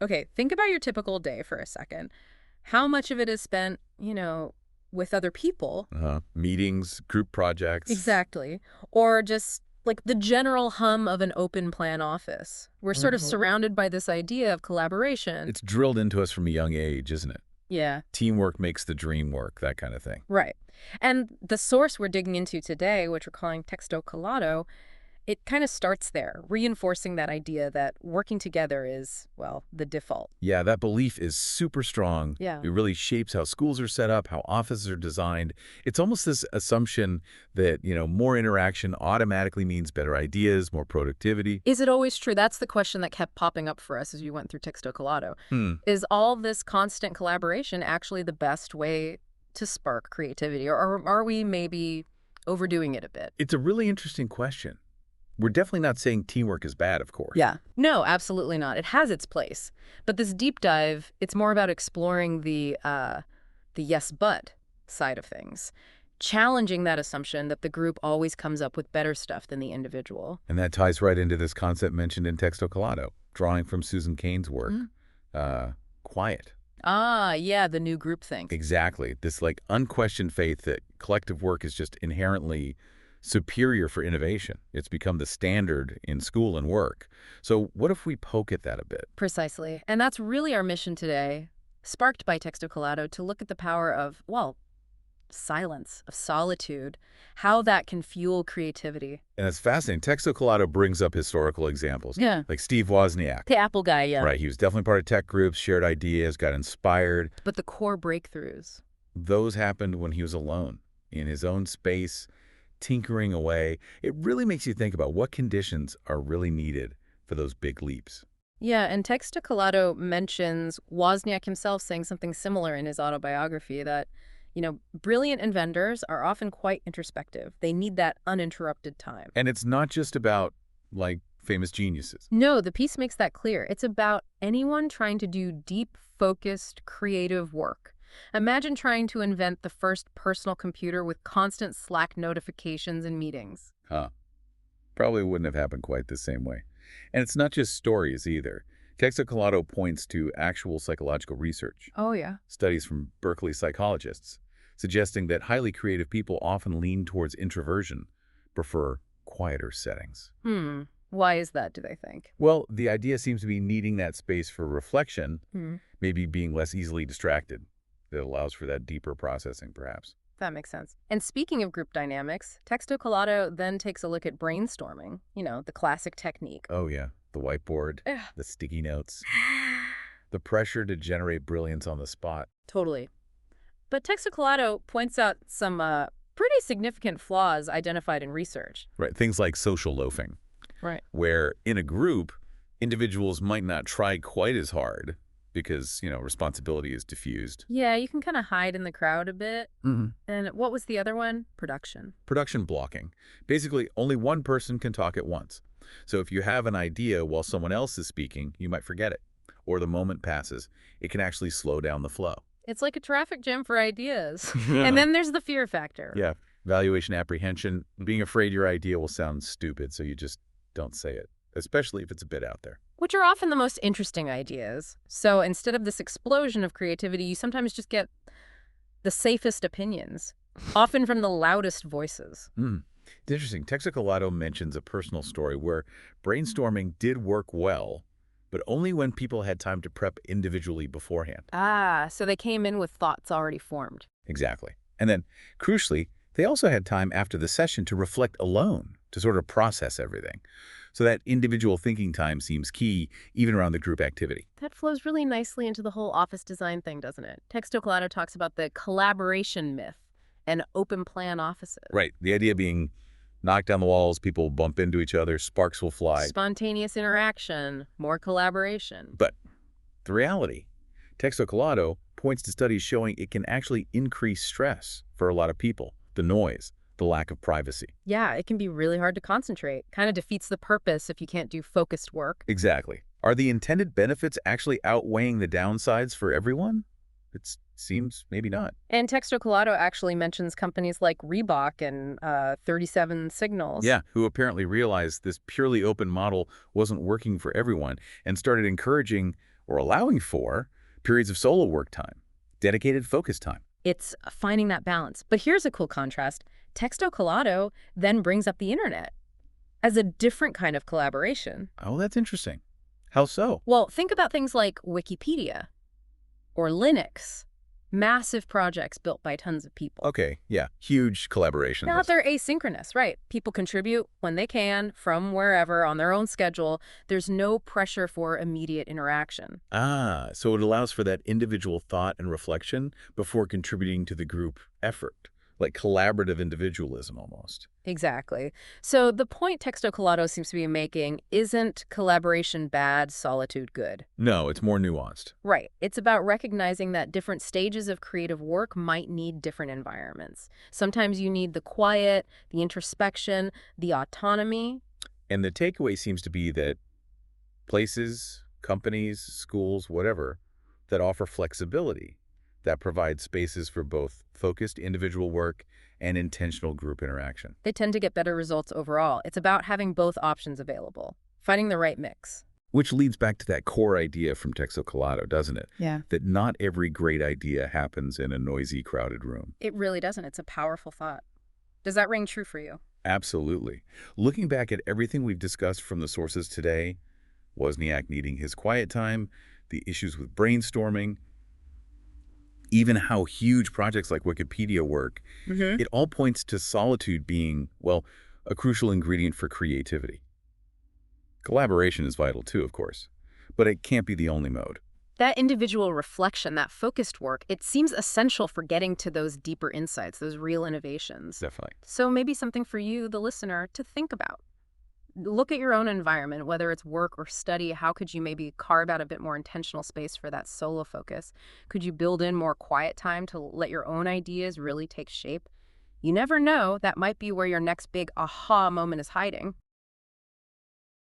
Okay, think about your typical day for a second. How much of it is spent, with other people? Meetings, group projects. Exactly. Or just like the general hum of an open plan office. We're sort of surrounded by this idea of collaboration. It's drilled into us from a young age, isn't it? Yeah, Teamwork makes the dream work, that kind of thing. right. And the source we're digging into today, which we're calling texto colado, it kind of starts there, reinforcing that idea that working together is, well, the default. Yeah, that belief is super strong. Yeah. It really shapes how schools are set up, how offices are designed. It's almost this assumption that, more interaction automatically means better ideas, more productivity. Is it always true? That's the question that kept popping up for us as we went through texto colado. Hmm. Is all this constant collaboration actually the best way to spark creativity? Or are we maybe overdoing it a bit? It's a really interesting question. We're definitely not saying teamwork is bad, of course. Yeah. No, absolutely not. It has its place. But this deep dive, it's more about exploring the yes but side of things, challenging that assumption that the group always comes up with better stuff than the individual. And that ties right into this concept mentioned in Texto Colado, drawing from Susan Cain's work. Quiet. Ah, yeah, the new group think. Exactly. This unquestioned faith that collective work is just inherently superior for innovation. It's become the standard in school and work. So what if we poke at that a bit? Precisely. And that's really our mission today, sparked by Texto Colado, to look at the power of, well, silence, of solitude, how that can fuel creativity. And it's fascinating. Texto Colado brings up historical examples. Yeah. Like Steve Wozniak. The Apple guy, yeah. Right. He was definitely part of tech groups, shared ideas, got inspired. But the core breakthroughs. Those happened when he was alone, in his own space, tinkering away. It really makes you think about what conditions are really needed for those big leaps. Yeah, and Texto Colado mentions Wozniak himself saying something similar in his autobiography that, brilliant inventors are often quite introspective. They need that uninterrupted time. And it's not just about, famous geniuses. No, the piece makes that clear. It's about anyone trying to do deep, focused, creative work. Imagine trying to invent the first personal computer with constant Slack notifications and meetings. Probably wouldn't have happened quite the same way. And it's not just stories either. Texto Colado points to actual psychological research, Oh, yeah. studies from Berkeley psychologists, suggesting that highly creative people often lean towards introversion, prefer quieter settings. Why is that, do they think? Well, the idea seems to be needing that space for reflection, Hmm. maybe being less easily distracted. That allows for that deeper processing, perhaps. That makes sense. And speaking of group dynamics, Texto Colado then takes a look at brainstorming, the classic technique. Oh, yeah. The whiteboard, Ugh. the sticky notes, the pressure to generate brilliance on the spot. Totally. But Texto Colado points out some pretty significant flaws identified in research. Right. Things like social loafing, Right. where in a group, individuals might not try quite as hard because, responsibility is diffused. Yeah, you can kind of hide in the crowd a bit. Mm-hmm. And what was the other one? Production. Production blocking. Basically, only one person can talk at once. So if you have an idea while someone else is speaking, you might forget it. Or the moment passes. It can actually slow down the flow. It's like a traffic jam for ideas. And then there's the fear factor. Yeah. Valuation apprehension, being afraid your idea will sound stupid, so you just don't say it, especially if it's a bit out there. Which are often the most interesting ideas. So instead of this explosion of creativity, you sometimes just get the safest opinions, often from the loudest voices. It's interesting. Texto Colado mentions a personal story where brainstorming did work well, but only when people had time to prep individually beforehand. Ah, so they came in with thoughts already formed. Exactly. And then, crucially, they also had time after the session to reflect alone, to sort of process everything. So that individual thinking time seems key, even around the group activity. That flows really nicely into the whole office design thing, doesn't it? Texto Colado talks about the collaboration myth and open plan offices. Right. The idea being knock down the walls, people bump into each other, sparks will fly. Spontaneous interaction, more collaboration. But the reality, Texto Colado points to studies showing it can actually increase stress for a lot of people. The noise, the lack of privacy. Yeah, it can be really hard to concentrate. Kind of defeats the purpose if you can't do focused work. Exactly. Are the intended benefits actually outweighing the downsides for everyone? It seems maybe not. And Texto Colado actually mentions companies like Reebok and 37 Signals. Yeah, who apparently realized this purely open model wasn't working for everyone and started encouraging or allowing for periods of solo work time, dedicated focus time. It's finding that balance. But here's a cool contrast. Texto Colado then brings up the internet as a different kind of collaboration. Oh, that's interesting. How so? Well, think about things like Wikipedia or Linux, massive projects built by tons of people. Okay, yeah, huge collaborations. Now they're asynchronous, right? People contribute when they can, from wherever, on their own schedule. There's no pressure for immediate interaction. Ah, so it allows for that individual thought and reflection before contributing to the group effort, like collaborative individualism almost. Exactly. So the point Texto Colado seems to be making isn't collaboration bad, solitude good. No, it's more nuanced. Right. It's about recognizing that different stages of creative work might need different environments. Sometimes you need the quiet, the introspection, the autonomy. And the takeaway seems to be that places, companies, schools, whatever, that offer flexibility, that provide spaces for both focused individual work and intentional group interaction. They tend to get better results overall. It's about having both options available, finding the right mix. Which leads back to that core idea from Texto Colado, doesn't it? Yeah. That not every great idea happens in a noisy, crowded room. It really doesn't. It's a powerful thought. Does that ring true for you? Absolutely. Looking back at everything we've discussed from the sources today, Wozniak needing his quiet time, the issues with brainstorming, even how huge projects like Wikipedia work, it all points to solitude being, well, a crucial ingredient for creativity. Collaboration is vital too, of course, but it can't be the only mode. That individual reflection, that focused work, it seems essential for getting to those deeper insights, those real innovations. Definitely. So maybe something for you, the listener, to think about. Look at your own environment, whether it's work or study. How could you maybe carve out a bit more intentional space for that solo focus? Could you build in more quiet time to let your own ideas really take shape? You never know, that might be where your next big aha moment is hiding.